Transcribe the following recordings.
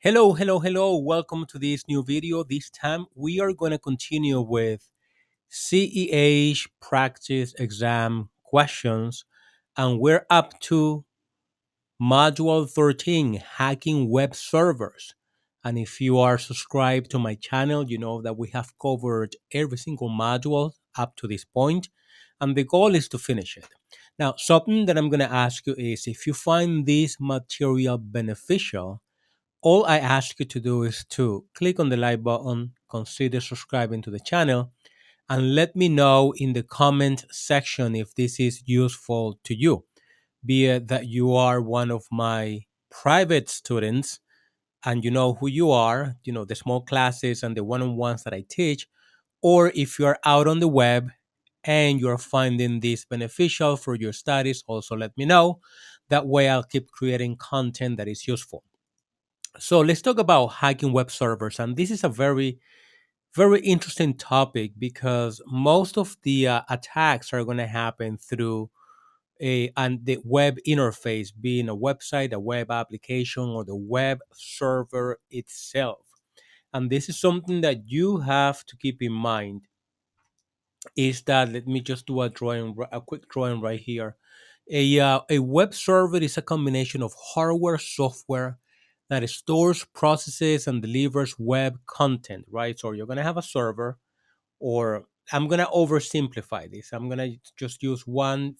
Hello, hello, hello. Welcome to this new video. This time we are going to continue with CEH practice exam questions, and we're up to module 13, hacking web servers. And if you are subscribed to my channel, you know that we have covered every single module up to this point, and the goal is to finish it. Now, something that I'm going to ask you is if you find this material beneficial, all I ask you to do is to click on the like button, consider subscribing to the channel, and let me know in the comment section if this is useful to you. Be it that you are one of my private students and you know who you are, you know, the small classes and the one on ones that I teach, or if you're out on the web and you're finding this beneficial for your studies, also let me know. That way I'll keep creating content that is useful. So let's talk about hacking web servers. And this is a very, very interesting topic because most of the attacks are going to happen through and the web interface, being a website, a web application, or the web server itself. And this is something that you have to keep in mind is that let me just do a quick drawing right here. A web server is a combination of hardware, software that stores, processes, and delivers web content, right? So you're gonna have a server, or I'm gonna oversimplify this. I'm gonna just use one.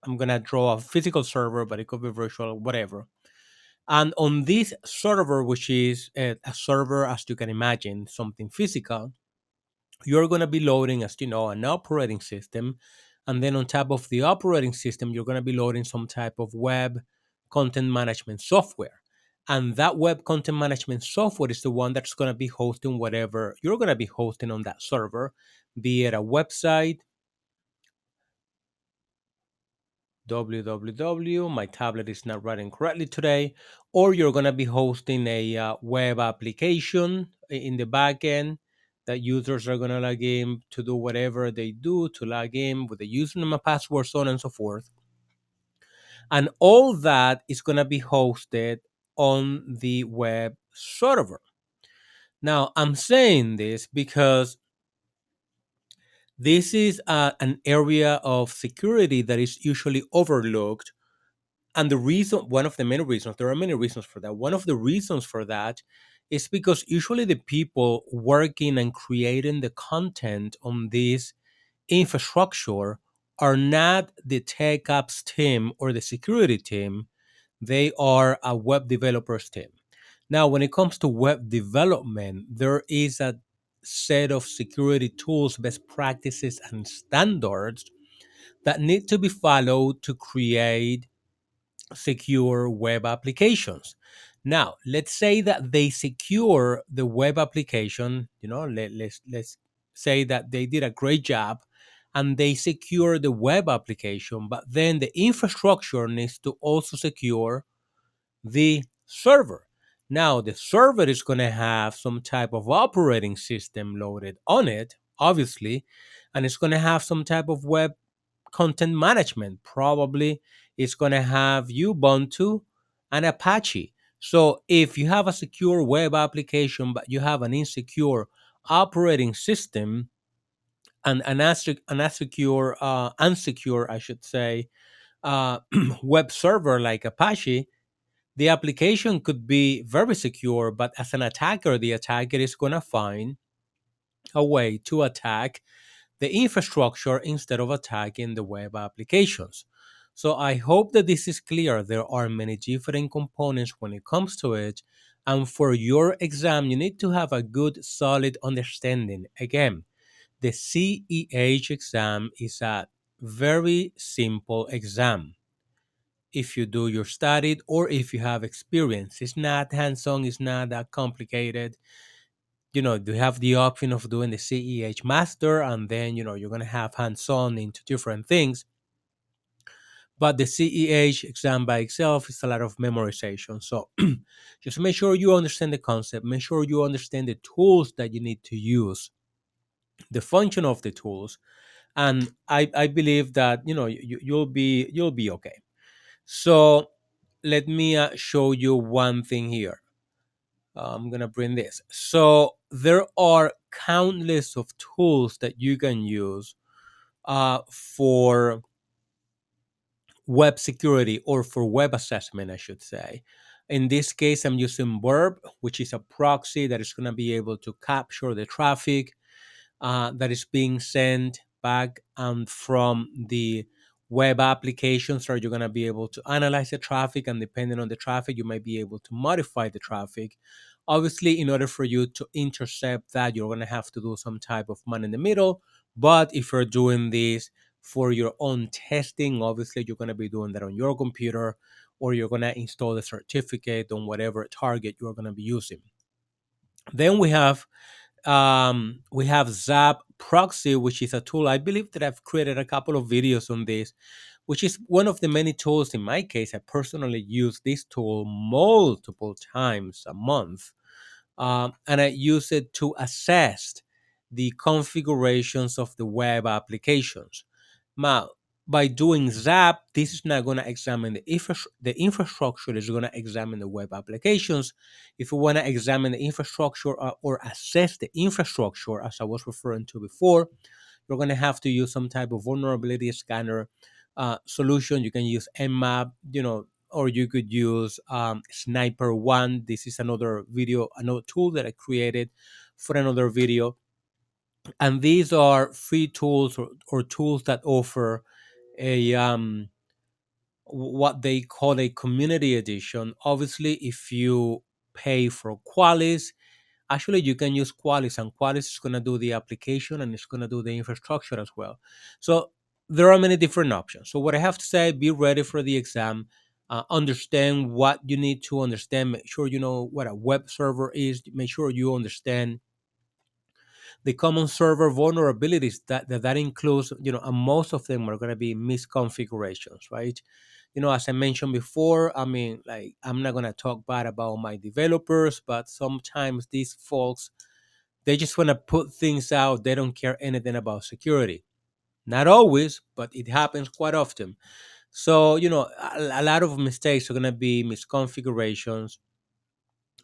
I'm gonna draw a physical server, but it could be virtual, whatever. And on this server, which is a server, as you can imagine, something physical, you're going to be loading, as you know, an operating system. And then on top of the operating system, you're going to be loading some type of web content management software. And that web content management software is the one that's going to be hosting whatever you're going to be hosting on that server, be it a website, www. My tablet is not running correctly today, or you're going to be hosting a web application in the backend that users are going to log in to do whatever they do to log in with the username and password, so on and so forth. And all that is going to be hosted on the web server. Now, I'm saying this because this is an area of security that is usually overlooked. And the reason, one of the many reasons, there are many reasons for that. One of the reasons for that is because usually the people working and creating the content on this infrastructure are not the tech ops team or the security team. They are a web developers team. Now, when it comes to web development, there is a set of security tools, best practices, and standards that need to be followed to create secure web applications. Now, let's say that they secure the web application, you know, let's say that they did a great job and they secure the web application, but then the infrastructure needs to also secure the server. Now, the server is going to have some type of operating system loaded on it, obviously, and it's going to have some type of web content management. Probably it's going to have Ubuntu and Apache. So if you have a secure web application, but you have an insecure operating system and an insecure, unsecure, I should say, uh, web server like Apache, the application could be very secure, but as an attacker, the attacker is going to find a way to attack the infrastructure instead of attacking the web applications. So I hope that this is clear. There are many different components when it comes to it. And for your exam, you need to have a good, solid understanding. Again, the CEH exam is a very simple exam. If you do your studied or if you have experience, it's not hands-on, it's not that complicated. You know, you have the option of doing the CEH master, and then, you know, you're going to have hands on into different things. But the CEH exam by itself is a lot of memorization. So just make sure you understand the concept, make sure you understand the tools that you need to use, the function of the tools. And I believe that, you know, you'll be okay. So let me show you one thing here. I'm gonna bring this. So there are countless of tools that you can use for web security, or for web assessment, I should say. In this case, I'm using Burp, which is a proxy that is going to be able to capture the traffic that is being sent back from the web applications. So you're going to be able to analyze the traffic, and depending on the traffic, you might be able to modify the traffic. Obviously, in order for you to intercept that, you're going to have to do some type of man in the middle. But if you're doing this for your own testing, obviously, you're going to be doing that on your computer, or you're going to install the certificate on whatever target you're going to be using. Then we have Zap Proxy, which is a tool. I believe that I've created a couple of videos on this, which is one of the many tools. In my case, I personally use this tool multiple times a month, and I use it to assess the configurations of the web applications. Now, by doing Zap, this is not going to examine the infrastructure. Is going to examine the web applications. If you want to examine the infrastructure, or assess the infrastructure, as I was referring to before, you're going to have to use some type of vulnerability scanner solution. You can use Nmap, or you could use Sniper 1. This is another tool that I created for another video. And these are free tools, or tools that offer a what they call a community edition. Obviously, if you pay for Qualys, actually you can use Qualys, and Qualys is going to do the application, and it's going to do the infrastructure as well. So there are many different options. So what I have to say, be ready for the exam. Understand what you need to understand. Make sure you know what a web server is. Make sure you understand the common server vulnerabilities that includes, and most of them are going to be misconfigurations, right? As I mentioned before, I mean, like, I'm not going to talk bad about my developers, but sometimes these folks, they just want to put things out. They don't care anything about security. Not always, but it happens quite often. So, a lot of mistakes are going to be misconfigurations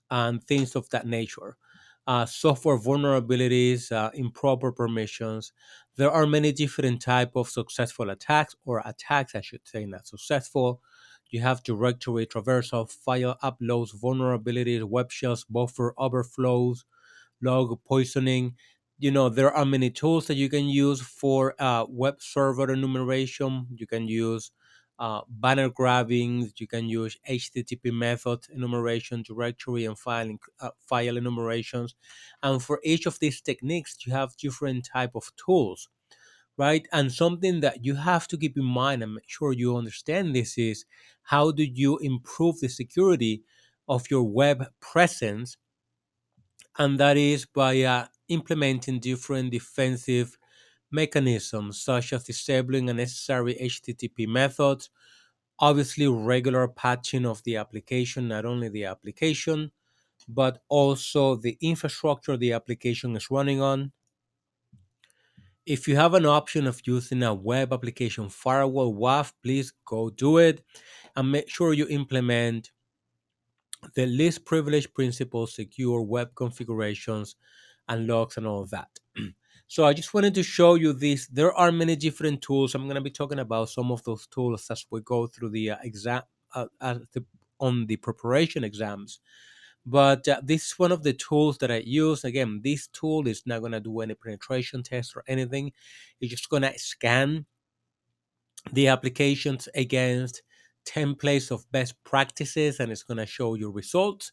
and things of that nature. Software vulnerabilities, improper permissions. There are many different type of successful attacks, or attacks, I should say, not successful. You have directory traversal, file uploads, vulnerabilities, web shells, buffer overflows, log poisoning. There are many tools that you can use for web server enumeration. You can use banner grabbing. You can use HTTP method enumeration, directory and file enumerations. And for each of these techniques, you have different type of tools, right? And something that you have to keep in mind and make sure you understand this is, how do you improve the security of your web presence? And that is by implementing different defensive mechanisms, such as disabling unnecessary HTTP methods, obviously regular patching of the application, not only the application, but also the infrastructure the application is running on. If you have an option of using a web application firewall, WAF, please go do it, and make sure you implement the least privilege principle, secure web configurations, and logs, and all of that. So I just wanted to show you this. There are many different tools. I'm going to be talking about some of those tools as we go through the exam, on the preparation exams. But this is one of the tools that I use. Again, this tool is not going to do any penetration test or anything. It's just going to scan the applications against templates of best practices, and it's going to show you results.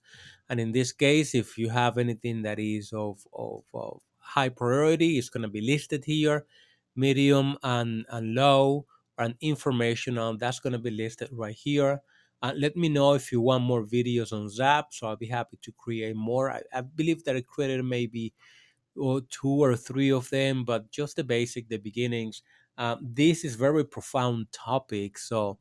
And in this case, if you have anything that is of high priority, it's going to be listed here. Medium and low and informational, that's going to be listed right here. Let me know if you want more videos on Zap, so I'll be happy to create more. I believe that I created maybe two or three of them, but just the basic, the beginnings. This is very profound topic, so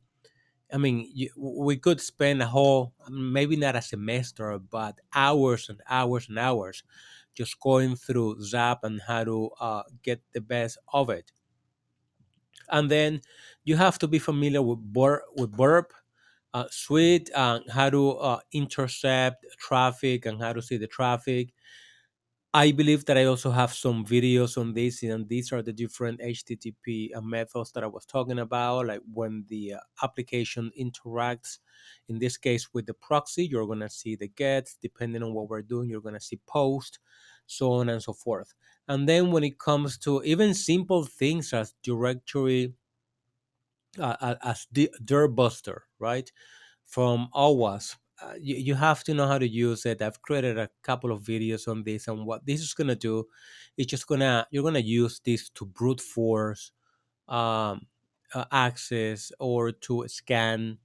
I mean, we could spend a whole, maybe not a semester, but hours and hours and hours just going through Zap and how to get the best of it. And then you have to be familiar with Burp. suite, how to intercept traffic and how to see the traffic. I believe that I also have some videos on this, and these are the different HTTP methods that I was talking about, like when the application interacts, in this case with the proxy, you're going to see the gets, depending on what we're doing, you're going to see post, so on and so forth. And then when it comes to even simple things as directory, as the Dirtbuster, right? From OWASP. You have to know how to use it. I've created a couple of videos on this, and what this is gonna do is just gonna you're gonna use this to brute force access or to scan.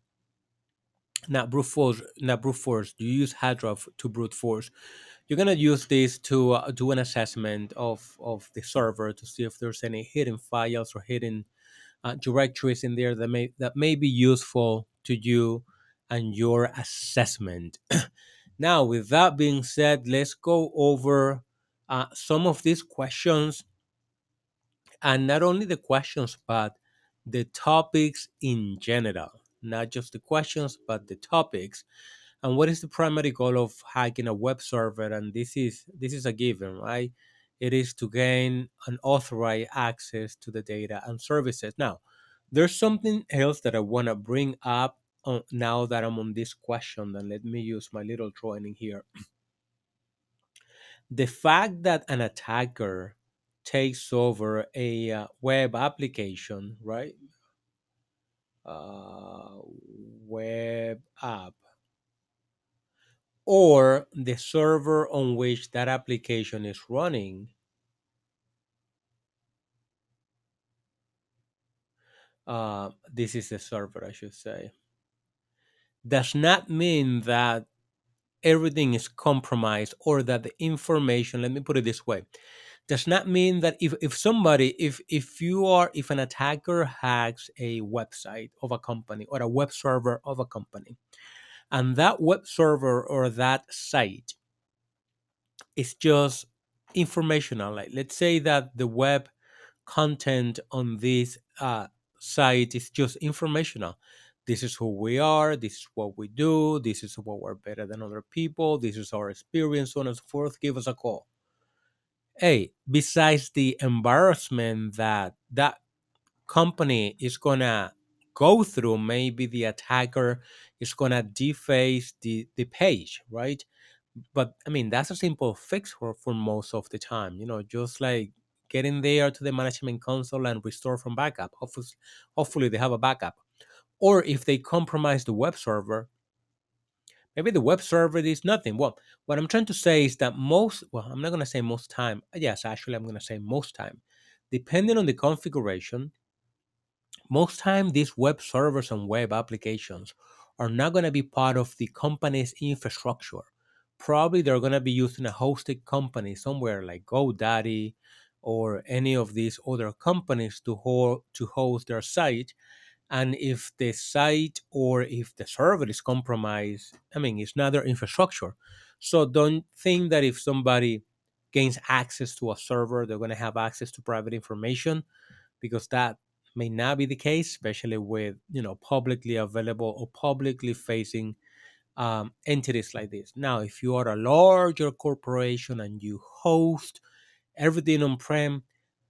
Not brute force. You use Hydra to brute force. You're gonna use this to do an assessment of the server to see if there's any hidden files or hidden directories in there that may be useful to you and your assessment. Now, with that being said, let's go over some of these questions, and not only the questions, but the topics in general. Not just the questions, but the topics. And what is the primary goal of hacking a web server? And this is a given, right? It is to gain unauthorized access to the data and services. Now, there's something else that I want to bring up now that I'm on this question. And let me use my little drawing in here. The fact that an attacker takes over a web application, right? Uh, Web app, or the server on which that application is running, this is the server, I should say, does not mean that everything is compromised or that the information, let me put it this way, does not mean that if somebody, if an attacker hacks a website of a company or a web server of a company, and that web server or that site is just informational, like let's say that the web content on this site is just informational. This is who we are, this is what we do, this is what we're better than other people, this is our experience, so on and so forth. Give us a call. Hey, besides the embarrassment that that company is gonna go through, maybe the attacker is gonna deface the page, right? But I mean, that's a simple fix for most of the time, just like getting there to the management console and restore from backup. Hopefully they have a backup. Or if they compromise the web server, maybe the web server is nothing. Well, what I'm trying to say is that I'm not going to say most time. Yes, actually, I'm going to say most time. Depending on the configuration, most time these web servers and web applications are not going to be part of the company's infrastructure. Probably they're going to be using a hosted company somewhere like GoDaddy or any of these other companies to host their site. And if the site or if the server is compromised, I mean, it's not their infrastructure. So don't think that if somebody gains access to a server, they're going to have access to private information, because that may not be the case, especially with publicly available or publicly facing entities like this. Now, if you are a larger corporation and you host everything on prem,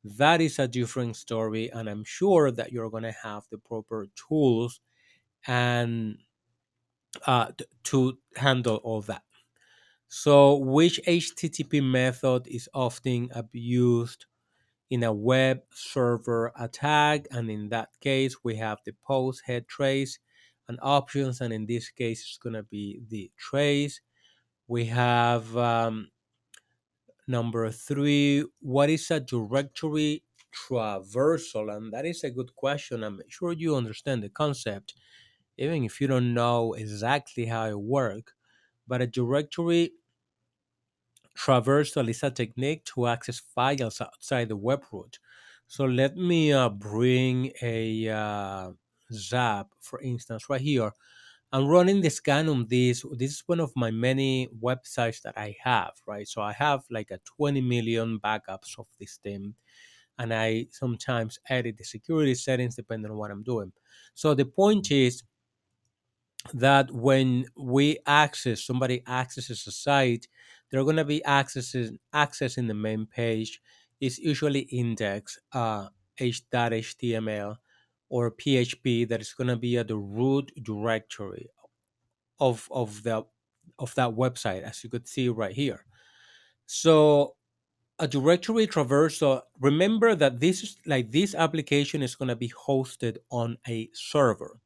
that is a different story, and I'm sure that you're going to have the proper tools and to handle all that. So, which HTTP method is often abused in a web server attack? And in that case, we have the post head trace and options, and in this case, it's going to be the trace. We have number three, what is a directory traversal? And that is a good question. I'm sure you understand the concept, even if you don't know exactly how it works. But a directory traversal is a technique to access files outside the web root. So let me bring a zap, for instance, right here. I'm running the scan on this. This is one of my many websites that I have, right? So I have like a 20 million backups of this thing, and I sometimes edit the security settings depending on what I'm doing. So the point is, that when we access somebody accesses a site, they're going to be accessing the main page is usually index h.html or php that is going to be at the root directory of that website, as you could see right here. So a directory traversal, remember that this is like this application is going to be hosted on a server.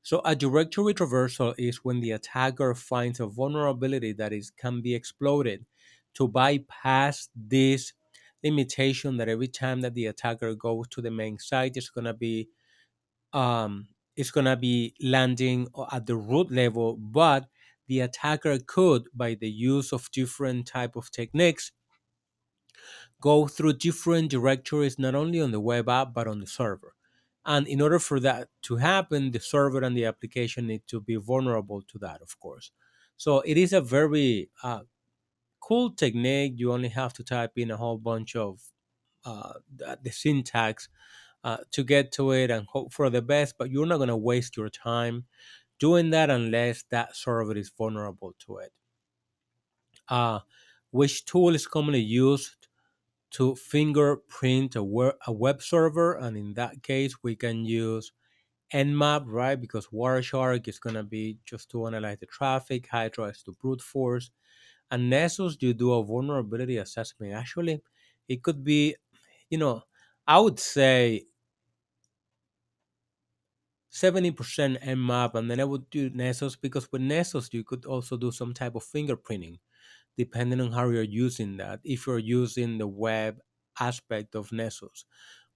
So a directory traversal is when the attacker finds a vulnerability that is can be exploited to bypass this limitation that every time that the attacker goes to the main site, it's gonna be landing at the root level, but the attacker could, by the use of different type of techniques, go through different directories, not only on the web app, but on the server. And in order for that to happen, the server and the application need to be vulnerable to that, of course. So it is a very cool technique. You only have to type in a whole bunch of the syntax to get to it and hope for the best, but you're not going to waste your time doing that unless that server is vulnerable to it. Uh, which tool is commonly used to fingerprint a web server? And in that case, we can use Nmap, right? Because Wireshark is going to be just to analyze the traffic, Hydra is to brute force, and Nessus, you do a vulnerability assessment. Actually, it could be, you know, I would say 70% Nmap, and then I would do Nessus because with Nessus, you could also do some type of fingerprinting depending on how you're using that, if you're using the web aspect of Nessus.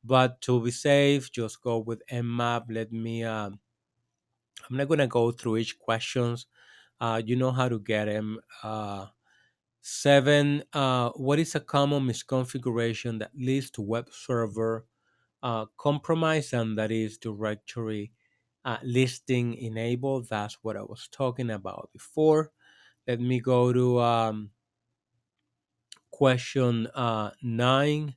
But to be safe, just go with Nmap. I'm not going to go through each questions. You know how to get them. Seven, what is a common misconfiguration that leads to web server compromise? And that is directory listing enabled. That's what I was talking about before. Let me go to question 9.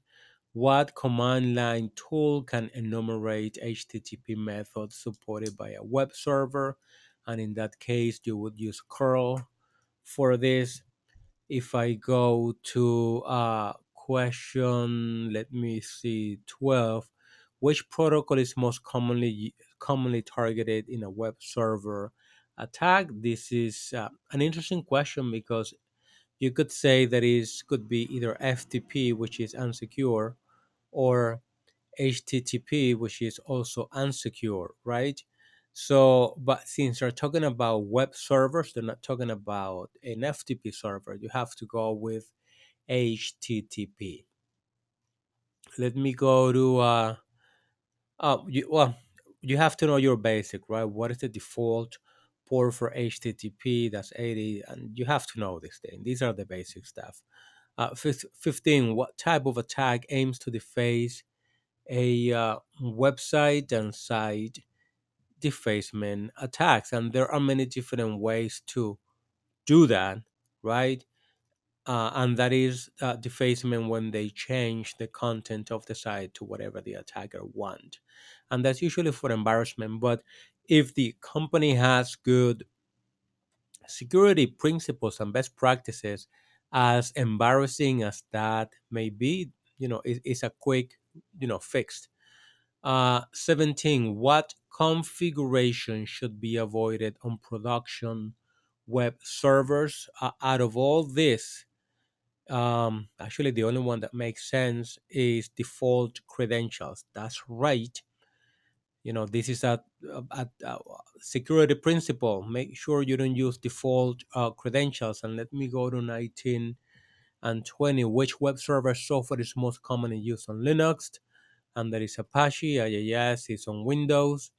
What command line tool can enumerate HTTP methods supported by a web server? And in that case, you would use curl for this. If I go to question, let me see, 12, which protocol is most commonly targeted in a web server attack? This is an interesting question because you could say that is could be either FTP, which is unsecure, or HTTP, which is also unsecure, right? So, but since they're talking about web servers, they're not talking about an FTP server. You have to go with HTTP. Let me go to well, you have to know your basic, right? What is the default port for HTTP? That's 80, and you have to know this thing. These are the basic stuff. 15. What type of attack aims to deface a website and site defacement attacks? And there are many different ways to do that, right? And that is defacement when they change the content of the site to whatever the attacker want, and that's usually for embarrassment. But if the company has good security principles and best practices, as embarrassing as that may be, it's a quick, fix. 17. What configuration should be avoided on production web servers? Out of all this, actually, the only one that makes sense is default credentials. That's right. This is a security principle. Make sure you don't use default credentials. And let me go to 19 and 20. Which web server software is most commonly used on Linux? And that is Apache. IIS is on Windows.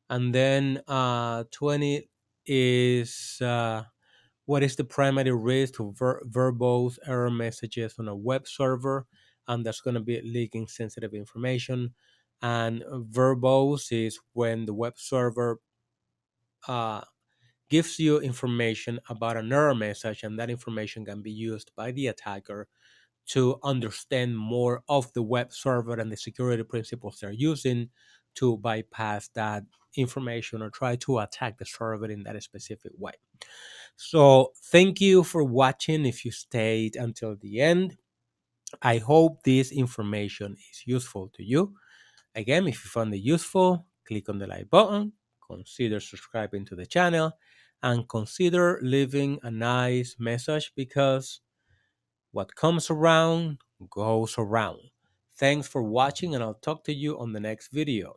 And then 20 is what is the primary risk to verbose error messages on a web server? And that's going to be leaking sensitive information. And verbose is when the web server uh, gives you information about an error message, and that information can be used by the attacker to understand more of the web server and the security principles they're using to bypass that information or try to attack the server in that specific way. So thank you for watching if you stayed until the end. I hope this information is useful to you. Again, if you found it useful, click on the like button, consider subscribing to the channel, and consider leaving a nice message because what comes around goes around. Thanks for watching, and I'll talk to you on the next video.